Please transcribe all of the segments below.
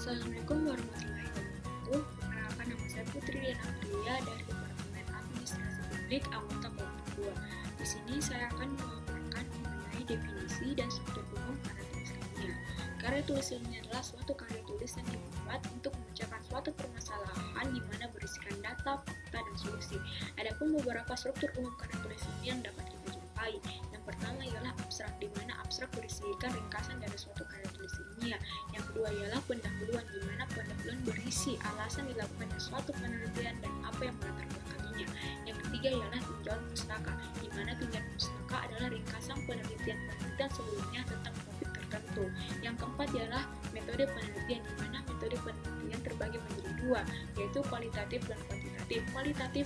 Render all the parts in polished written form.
Assalamualaikum warahmatullahi wabarakatuh. Perkenalkan, nama saya Putri Dian Aprilia dari Departemen Administrasi Publik anggota kelompok 2. Di sini saya akan memaparkan mengenai definisi dan struktur umum karya tulis ilmiah. Karya tulis ilmiah adalah suatu karya tulis yang dibuat untuk memecahkan suatu permasalahan di mana berisikan data, fakta, dan solusi. Adapun beberapa struktur umum karya tulis ilmiah yang dapat kita jumpai. Yang pertama ialah abstrak, di mana abstrak berisikan ringkasan dari suatu karya tulis ilmiah. Yang kedua ialah pendahuluan, di mana pendahuluan berisi alasan dilakukannya suatu penelitian dan apa yang melatar belakanginya. Yang ketiga ialah tinjauan pustaka, di mana tinjauan pustaka adalah ringkasan penelitian sebelumnya tentang topik tertentu. Yang keempat ialah metode penelitian, di mana metode penelitian terbagi menjadi dua, yaitu kualitatif dan kuantitatif. Kualitatif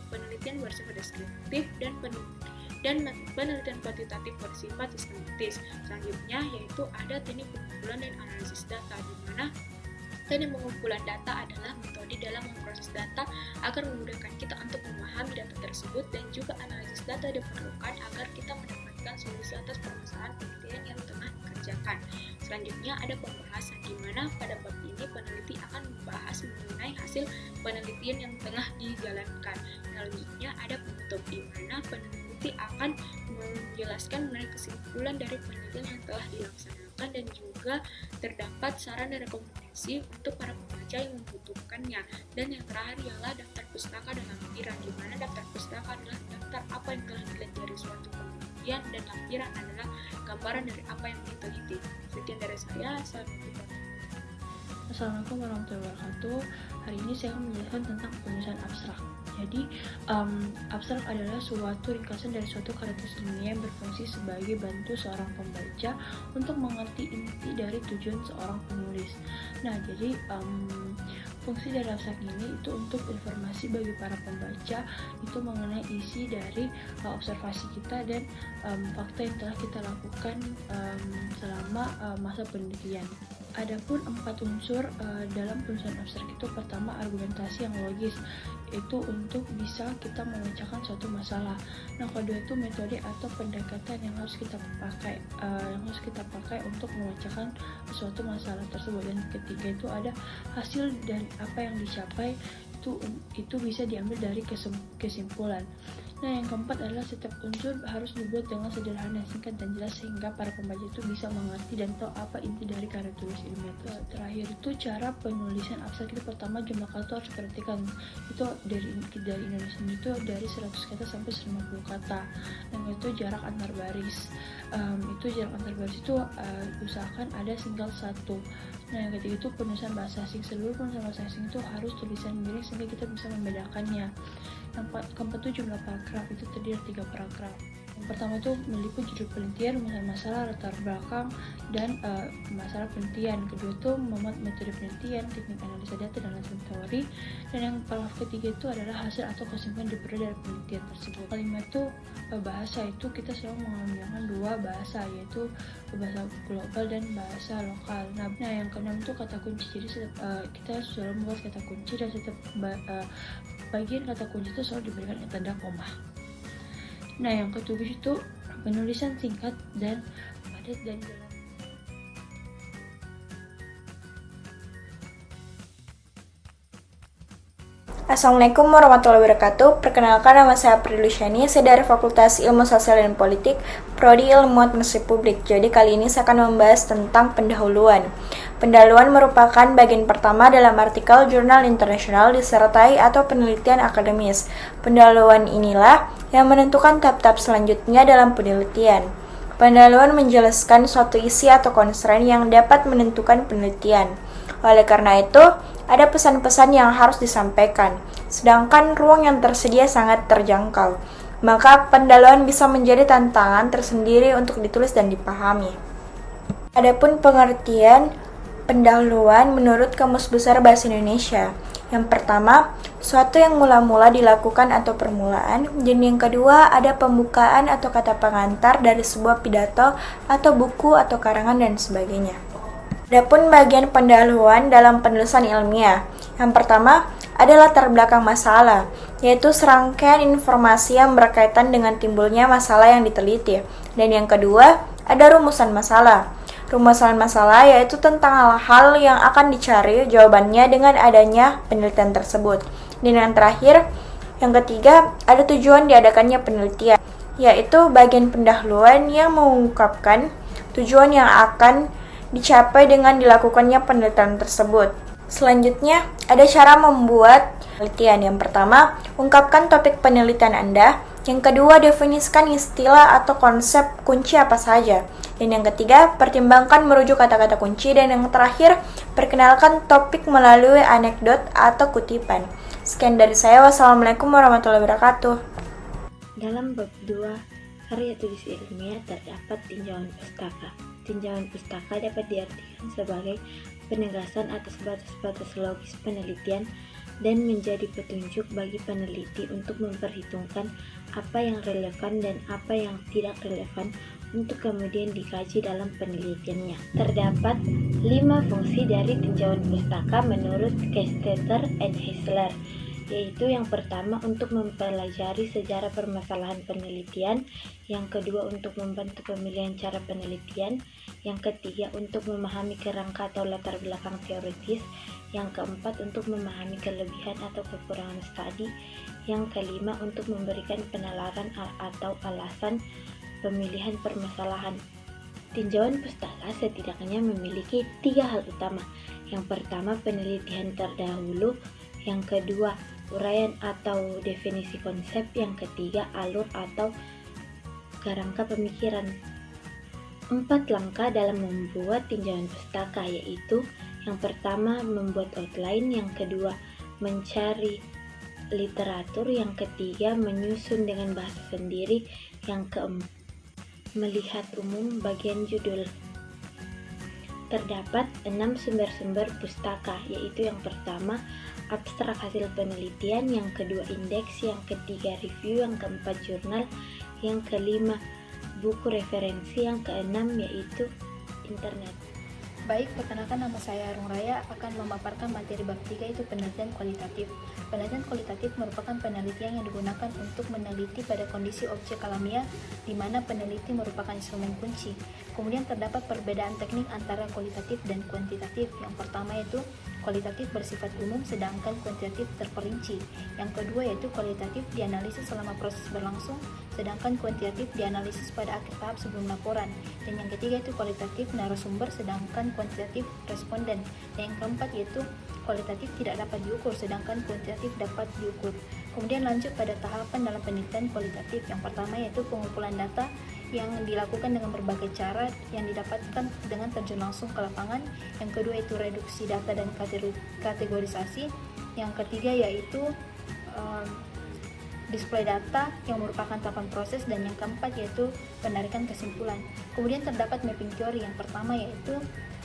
penelitian bersifat deskriptif dan penelitian kuantitatif bersifat sistematis. Selanjutnya yaitu ada teknik pengumpulan dan analisis data, di mana teknik pengumpulan data adalah metode dalam memproses data agar memudahkan kita untuk memahami data tersebut, dan juga analisis data diperlukan agar kita mendapatkan solusi atas permasalahan penelitian yang tengah dikerjakan. Selanjutnya ada pembahasan, di mana pada bab ini peneliti akan membahas mengenai hasil penelitian yang tengah dijalankan. Selanjutnya ada penutup, di mana peneliti akan menjelaskan mengenai kesimpulan dari penelitian yang telah dilaksanakan, dan juga terdapat saran dan rekomendasi untuk para pembaca yang membutuhkannya. Dan yang terakhir ialah daftar pustaka dan lampiran, di mana daftar pustaka adalah daftar apa yang telah dilihat dari suatu penelitian, dan lampiran adalah gambaran dari apa yang diteliti. Sekian dari saya. Assalamualaikum warahmatullahi wabarakatuh. Hari ini saya akan menjelaskan tentang penulisan abstrak. Jadi, abstrak adalah suatu ringkasan dari suatu karya tulis ilmiah yang berfungsi sebagai bantu seorang pembaca untuk mengerti inti dari tujuan seorang penulis. Nah, jadi fungsi dari abstrak ini itu untuk informasi bagi para pembaca itu mengenai isi dari observasi kita dan fakta yang telah kita lakukan selama masa penelitian. Adapun 4 unsur dalam penulisan abstrak itu, pertama argumentasi yang logis, itu untuk bisa kita memecahkan suatu masalah. Nah, kedua itu metode atau pendekatan yang harus kita pakai untuk memecahkan suatu masalah tersebut. Dan ketiga itu ada hasil dan apa yang dicapai itu bisa diambil dari kesimpulan. Nah, yang keempat adalah setiap unsur harus dibuat dengan sederhana, singkat dan jelas sehingga para pembaca itu bisa mengerti dan tahu apa inti dari karya tulis ilmiah. Terakhir itu cara penulisan abstrak itu, pertama jumlah kata harus diperhatikan. Itu dari Indonesia itu dari 100 kata sampai 150 kata. Dan itu jarak antar baris. Jarak antar baris itu usahakan ada single satu. Nah, yang ketiga itu penulisan bahasa asing. Seluruh penulisan bahasa asing itu harus tulisan miring sehingga kita bisa membedakannya. Yang keempat itu jumlah paragraf, itu terdiri dari 3 paragraf. Yang pertama itu meliput judul penelitian, rumusan masalah, latar belakang, dan masalah penelitian. Kedua itu memuat metode penelitian, teknik analisa data, dan lain teori. Dan yang paragraf ketiga itu adalah hasil atau kesimpulan diperoleh dari penelitian tersebut. Kelima itu bahasa, itu kita selalu menggunakan 2 bahasa, yaitu bahasa global dan bahasa lokal. Nah, yang keenam itu kata kunci. Jadi kita selalu membuat kata kunci, dan setiap bagian kata kunci itu selalu diberikan tanda koma. Nah, yang ketujuh itu penulisan singkat dan padat dan jelas. Assalamualaikum warahmatullahi wabarakatuh. Perkenalkan, nama saya Prilly Luciani, saya dari Fakultas Ilmu Sosial dan Politik, Prodi Ilmu Administrasi Publik. Jadi kali ini saya akan membahas tentang pendahuluan. Pendahuluan merupakan bagian pertama dalam artikel jurnal internasional disertai atau penelitian akademis. Pendahuluan inilah yang menentukan tahap-tahap selanjutnya dalam penelitian. Pendahuluan menjelaskan suatu isi atau constraint yang dapat menentukan penelitian. Oleh karena itu, ada pesan-pesan yang harus disampaikan, sedangkan ruang yang tersedia sangat terjangkau. Maka pendahuluan bisa menjadi tantangan tersendiri untuk ditulis dan dipahami. Adapun pengertian pendahuluan menurut Kamus Besar Bahasa Indonesia. Yang pertama, suatu yang mula-mula dilakukan atau permulaan, dan yang kedua ada pembukaan atau kata pengantar dari sebuah pidato atau buku atau karangan dan sebagainya. Adapun bagian pendahuluan dalam penulisan ilmiah. Yang pertama adalah latar belakang masalah, yaitu serangkaian informasi yang berkaitan dengan timbulnya masalah yang diteliti. Dan yang kedua ada rumusan masalah. Permasalahan masalah yaitu tentang hal-hal yang akan dicari jawabannya dengan adanya penelitian tersebut. Dan yang terakhir, yang ketiga, ada tujuan diadakannya penelitian, yaitu bagian pendahuluan yang mengungkapkan tujuan yang akan dicapai dengan dilakukannya penelitian tersebut. Selanjutnya, ada cara membuat penelitian. Yang pertama, ungkapkan topik penelitian Anda. Yang kedua, definisikan istilah atau konsep kunci apa saja. Dan yang ketiga, pertimbangkan merujuk kata-kata kunci. Dan yang terakhir, perkenalkan topik melalui anekdot atau kutipan. Sekian dari saya. Wassalamualaikum warahmatullahi wabarakatuh. Dalam bab 2, karya tulis ilmiah terdapat tinjauan pustaka. Tinjauan pustaka dapat diartikan sebagai penegasan atas batas-batas logis penelitian dan menjadi petunjuk bagi peneliti untuk memperhitungkan apa yang relevan dan apa yang tidak relevan untuk kemudian dikaji dalam penelitiannya. Terdapat 5 fungsi dari tinjauan pustaka menurut Kestetter and Heisler, yaitu yang pertama untuk mempelajari sejarah permasalahan penelitian, yang kedua untuk membantu pemilihan cara penelitian, yang ketiga untuk memahami kerangka atau latar belakang teoritis, yang keempat untuk memahami kelebihan atau kekurangan studi, yang kelima untuk memberikan penalaran atau alasan pemilihan permasalahan. Tinjauan pustaka setidaknya memiliki 3 hal utama. Yang pertama, penelitian terdahulu, yang kedua, uraian atau definisi konsep, yang ketiga, alur atau kerangka pemikiran. 4 langkah dalam membuat tinjauan pustaka, yaitu yang pertama, membuat outline, yang kedua, mencari literatur, yang ketiga, menyusun dengan bahasa sendiri, yang keempat, melihat umum bagian judul. Terdapat 6 sumber-sumber pustaka, yaitu yang pertama, abstrak hasil penelitian, yang kedua indeks, yang ketiga review, yang keempat jurnal, yang kelima buku referensi, yang keenam yaitu internet. Baik, perkenalkan, nama saya Arung Raya akan memaparkan materi bab 3, yaitu penelitian kualitatif. Penelitian kualitatif merupakan penelitian yang digunakan untuk meneliti pada kondisi objek alamiah, di mana peneliti merupakan instrumen kunci. Kemudian terdapat perbedaan teknik antara kualitatif dan kuantitatif. Yang pertama yaitu kualitatif bersifat umum, sedangkan kuantitatif terperinci. Yang kedua yaitu kualitatif dianalisis selama proses berlangsung, sedangkan kuantitatif dianalisis pada akhir tahap sebelum laporan. Dan yang ketiga yaitu kualitatif narasumber, sedangkan kuantitatif responden. Dan yang keempat yaitu kualitatif tidak dapat diukur, sedangkan kuantitatif dapat diukur. Kemudian lanjut pada tahapan dalam penelitian kualitatif. Yang pertama yaitu pengumpulan data yang dilakukan dengan berbagai cara yang didapatkan dengan terjun langsung ke lapangan. Yang kedua yaitu reduksi data dan kategorisasi. Yang ketiga yaitu display data yang merupakan tahapan proses, dan yang keempat yaitu penarikan kesimpulan. Kemudian terdapat mapping teori. Yang pertama yaitu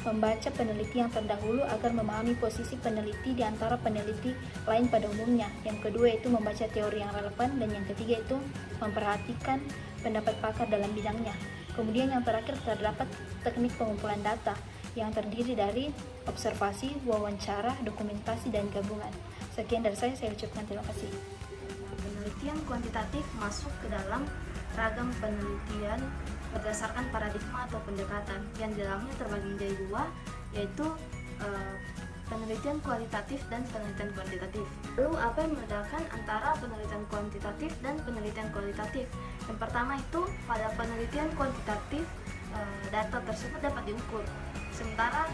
membaca peneliti yang terdahulu agar memahami posisi peneliti di antara peneliti lain pada umumnya. Yang kedua yaitu membaca teori yang relevan, dan yang ketiga itu memperhatikan pendapat pakar dalam bidangnya. Kemudian yang terakhir terdapat teknik pengumpulan data yang terdiri dari observasi, wawancara, dokumentasi, dan gabungan. Sekian dari saya ucapkan terima kasih. Penelitian kuantitatif masuk ke dalam ragam penelitian berdasarkan paradigma atau pendekatan yang di dalamnya terbagi menjadi 2, yaitu penelitian kualitatif dan penelitian kuantitatif. Lalu apa yang membedakan antara penelitian kuantitatif dan penelitian kualitatif? Yang pertama itu pada penelitian kuantitatif data tersebut dapat diukur, sementara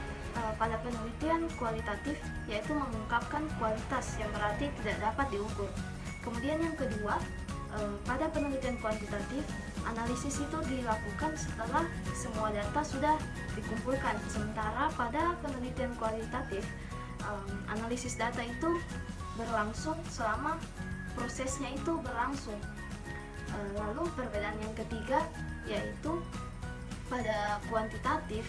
pada penelitian kualitatif yaitu mengungkapkan kualitas yang berarti tidak dapat diukur. Kemudian yang kedua, pada penelitian kuantitatif analisis itu dilakukan setelah semua data sudah dikumpulkan, sementara pada penelitian kualitatif analisis data itu berlangsung selama prosesnya itu berlangsung. Lalu perbedaan yang ketiga yaitu pada kuantitatif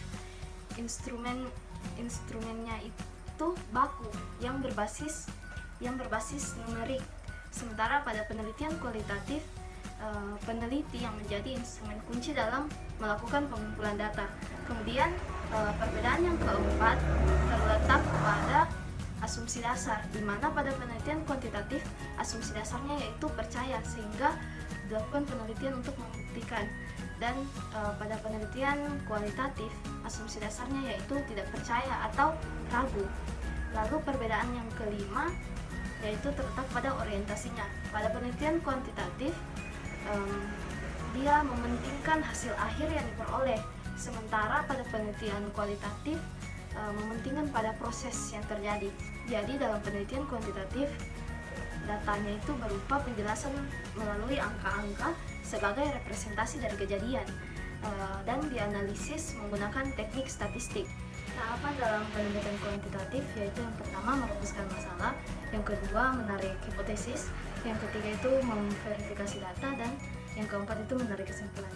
instrumennya itu baku yang berbasis numerik, sementara pada penelitian kualitatif peneliti yang menjadi instrumen kunci dalam melakukan pengumpulan data. Kemudian perbedaan yang keempat terletak pada asumsi dasar, di mana pada penelitian kuantitatif asumsi dasarnya yaitu percaya, sehingga dilakukan penelitian untuk membuktikan. Dan pada penelitian kualitatif asumsi dasarnya yaitu tidak percaya atau ragu. Lalu perbedaan yang kelima yaitu terletak pada orientasinya. Pada penelitian kuantitatif, dia mementingkan hasil akhir yang diperoleh, sementara pada penelitian kualitatif mementingkan pada proses yang terjadi. Jadi dalam penelitian kuantitatif, datanya itu berupa penjelasan melalui angka-angka sebagai representasi dari kejadian, dan dianalisis menggunakan teknik statistik. Tahapan dalam penelitian kuantitatif yaitu yang pertama merumuskan masalah, yang kedua menarik hipotesis, yang ketiga itu memverifikasi data, dan yang keempat itu menarik kesimpulan.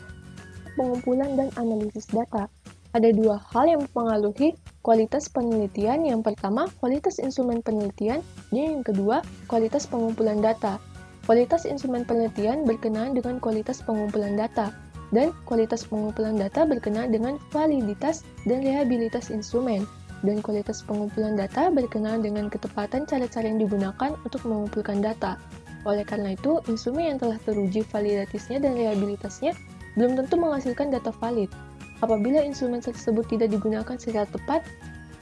Pengumpulan dan analisis data. Ada dua hal yang mempengaruhi kualitas penelitian. Yang pertama, kualitas instrumen penelitian, dan yang kedua, kualitas pengumpulan data. Kualitas instrumen penelitian berkenaan dengan kualitas pengumpulan data, dan kualitas pengumpulan data berkenaan dengan validitas dan reliabilitas instrumen. Dan kualitas pengumpulan data berkenaan dengan ketepatan cara-cara yang digunakan untuk mengumpulkan data. Oleh karena itu, instrumen yang telah teruji validitasnya dan reliabilitasnya belum tentu menghasilkan data valid apabila instrumen tersebut tidak digunakan secara tepat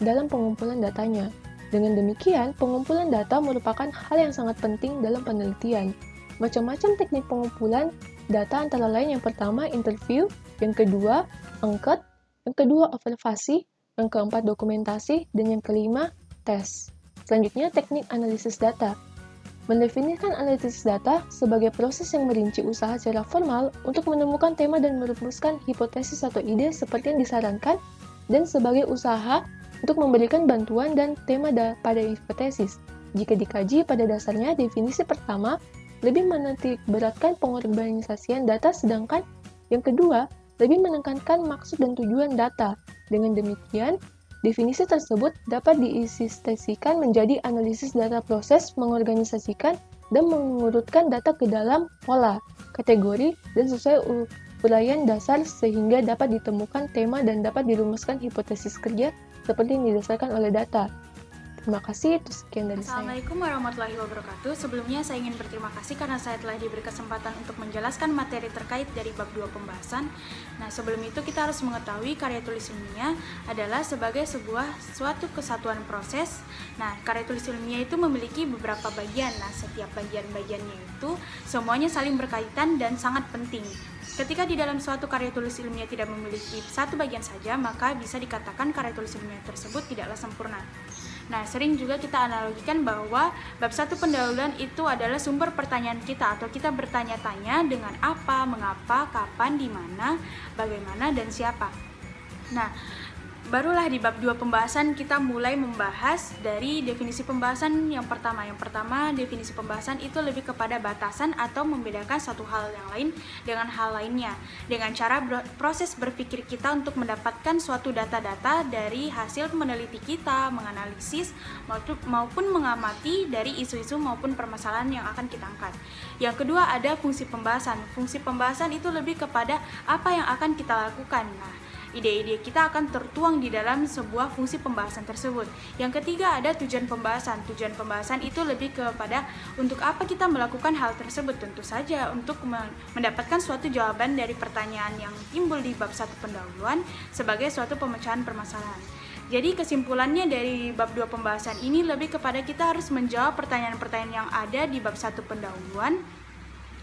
dalam pengumpulan datanya. Dengan demikian, pengumpulan data merupakan hal yang sangat penting dalam penelitian. Macam-macam teknik pengumpulan data antara lain yang pertama interview, yang kedua angket, yang kedua observasi, yang keempat dokumentasi, dan yang kelima tes. Selanjutnya teknik analisis data. Mendefinisikan analisis data sebagai proses yang merinci usaha secara formal untuk menemukan tema dan merumuskan hipotesis atau ide seperti yang disarankan, dan sebagai usaha untuk memberikan bantuan dan tema pada hipotesis. Jika dikaji, pada dasarnya definisi pertama lebih menitik beratkan pengorganisasian data, sedangkan yang kedua lebih menekankan maksud dan tujuan data. Dengan demikian, definisi tersebut dapat disintesikan menjadi analisis data proses, mengorganisasikan dan mengurutkan data ke dalam pola, kategori, dan sesuai uraian dasar sehingga dapat ditemukan tema dan dapat dirumuskan hipotesis kerja seperti yang didasarkan oleh data. Terima kasih, itu sekian dari saya. Assalamualaikum warahmatullahi wabarakatuh. Sebelumnya saya ingin berterima kasih karena saya telah diberi kesempatan untuk menjelaskan materi terkait dari bab 2 pembahasan. Nah, sebelum itu kita harus mengetahui karya tulis ilmiah adalah sebagai suatu kesatuan proses. Nah, karya tulis ilmiah itu memiliki beberapa bagian. Nah, setiap bagian-bagiannya itu semuanya saling berkaitan dan sangat penting. Ketika di dalam suatu karya tulis ilmiah tidak memiliki satu bagian saja, maka bisa dikatakan karya tulis ilmiah tersebut tidaklah sempurna. Nah, sering juga kita analogikan bahwa bab 1 pendahuluan itu adalah sumber pertanyaan kita, atau kita bertanya-tanya dengan apa, mengapa, kapan, di mana, bagaimana, dan siapa. Nah, barulah di bab 2 pembahasan kita mulai membahas dari definisi pembahasan yang pertama. Yang pertama, definisi pembahasan itu lebih kepada batasan atau membedakan satu hal yang lain dengan hal lainnya, dengan cara proses berpikir kita untuk mendapatkan suatu data-data dari hasil meneliti kita, menganalisis maupun mengamati dari isu-isu maupun permasalahan yang akan kita angkat. Yang kedua, ada fungsi pembahasan. Fungsi pembahasan itu lebih kepada apa yang akan kita lakukan. Nah, ide-ide kita akan tertuang di dalam sebuah fungsi pembahasan tersebut. Yang ketiga, ada tujuan pembahasan. Tujuan pembahasan itu lebih kepada untuk apa kita melakukan hal tersebut. Tentu saja untuk mendapatkan suatu jawaban dari pertanyaan yang timbul di bab 1 pendahuluan sebagai suatu pemecahan permasalahan. Jadi kesimpulannya dari bab 2 pembahasan ini lebih kepada kita harus menjawab pertanyaan-pertanyaan yang ada di bab 1 pendahuluan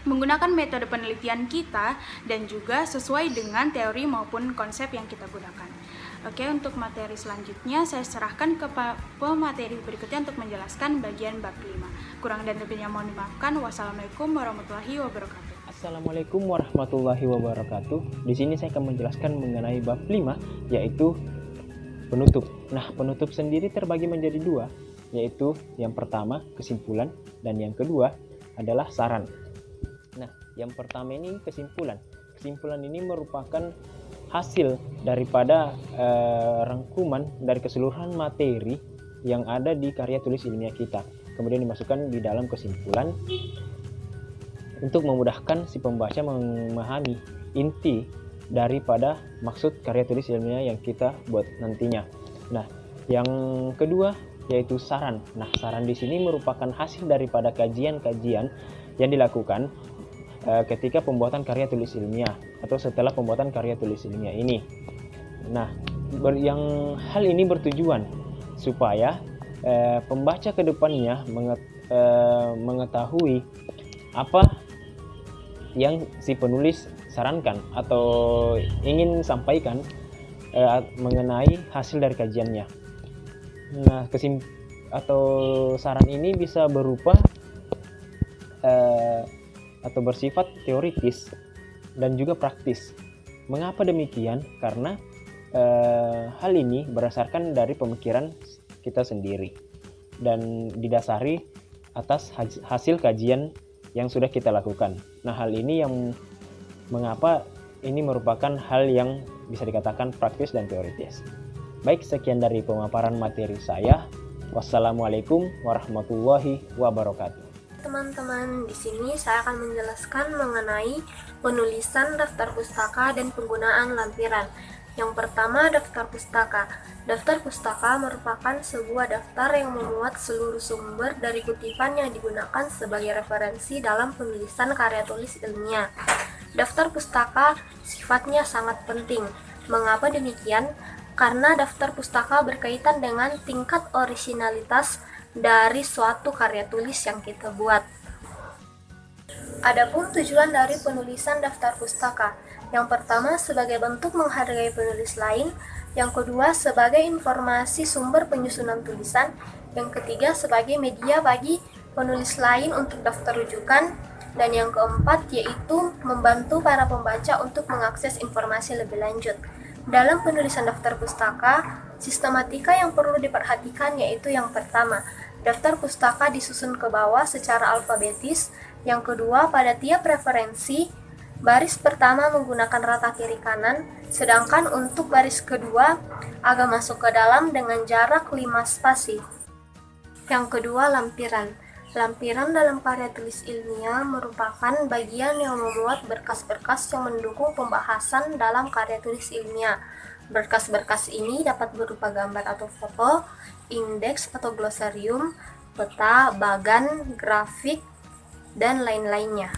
menggunakan metode penelitian kita dan juga sesuai dengan teori maupun konsep yang kita gunakan. Oke, untuk materi selanjutnya saya serahkan ke pemateri berikutnya untuk menjelaskan bagian bab 5. Kurang dan lebihnya mohon dimaafkan. Wassalamualaikum warahmatullahi wabarakatuh. Assalamualaikum warahmatullahi wabarakatuh. Di sini saya akan menjelaskan mengenai bab 5, yaitu penutup. Nah, penutup sendiri terbagi menjadi dua, yaitu yang pertama kesimpulan dan yang kedua adalah saran. Nah, yang pertama ini kesimpulan. Kesimpulan ini merupakan hasil daripada rangkuman dari keseluruhan materi yang ada di karya tulis ilmiah kita. Kemudian dimasukkan di dalam kesimpulan untuk memudahkan si pembaca memahami inti daripada maksud karya tulis ilmiah yang kita buat nantinya. Nah, yang kedua yaitu saran. Nah, saran di sini merupakan hasil daripada kajian-kajian yang dilakukan ketika pembuatan karya tulis ilmiah atau setelah pembuatan karya tulis ilmiah ini. Nah, hal ini bertujuan supaya pembaca kedepannya mengetahui apa yang si penulis sarankan atau ingin sampaikan mengenai hasil dari kajiannya. Nah, atau saran ini bisa berupa atau bersifat teoritis dan juga praktis. Mengapa demikian? Karena hal ini berdasarkan dari pemikiran kita sendiri dan didasari atas hasil kajian yang sudah kita lakukan. Nah, hal ini yang mengapa ini merupakan hal yang bisa dikatakan praktis dan teoritis. Baik, sekian dari pemaparan materi saya. Wassalamualaikum warahmatullahi wabarakatuh. Teman-teman, di sini saya akan menjelaskan mengenai penulisan daftar pustaka dan penggunaan lampiran. Yang pertama, daftar pustaka. Daftar pustaka merupakan sebuah daftar yang memuat seluruh sumber dari kutipan yang digunakan sebagai referensi dalam penulisan karya tulis ilmiah. Daftar pustaka sifatnya sangat penting. Mengapa demikian? Karena daftar pustaka berkaitan dengan tingkat orisinalitas dari suatu karya tulis yang kita buat. Adapun tujuan dari penulisan daftar pustaka, yang pertama sebagai bentuk menghargai penulis lain, yang kedua sebagai informasi sumber penyusunan tulisan, yang ketiga sebagai media bagi penulis lain untuk daftar rujukan, dan yang keempat yaitu membantu para pembaca untuk mengakses informasi lebih lanjut. Dalam penulisan daftar pustaka, sistematika yang perlu diperhatikan yaitu yang pertama, daftar pustaka disusun ke bawah secara alfabetis. Yang kedua, pada tiap referensi, baris pertama menggunakan rata kiri kanan, sedangkan untuk baris kedua agak masuk ke dalam dengan jarak 5 spasi. Yang kedua, lampiran. Lampiran dalam karya tulis ilmiah merupakan bagian yang memuat berkas-berkas yang mendukung pembahasan dalam karya tulis ilmiah. Berkas-berkas ini dapat berupa gambar atau foto, indeks atau glosarium, peta, bagan, grafik, dan lain-lainnya.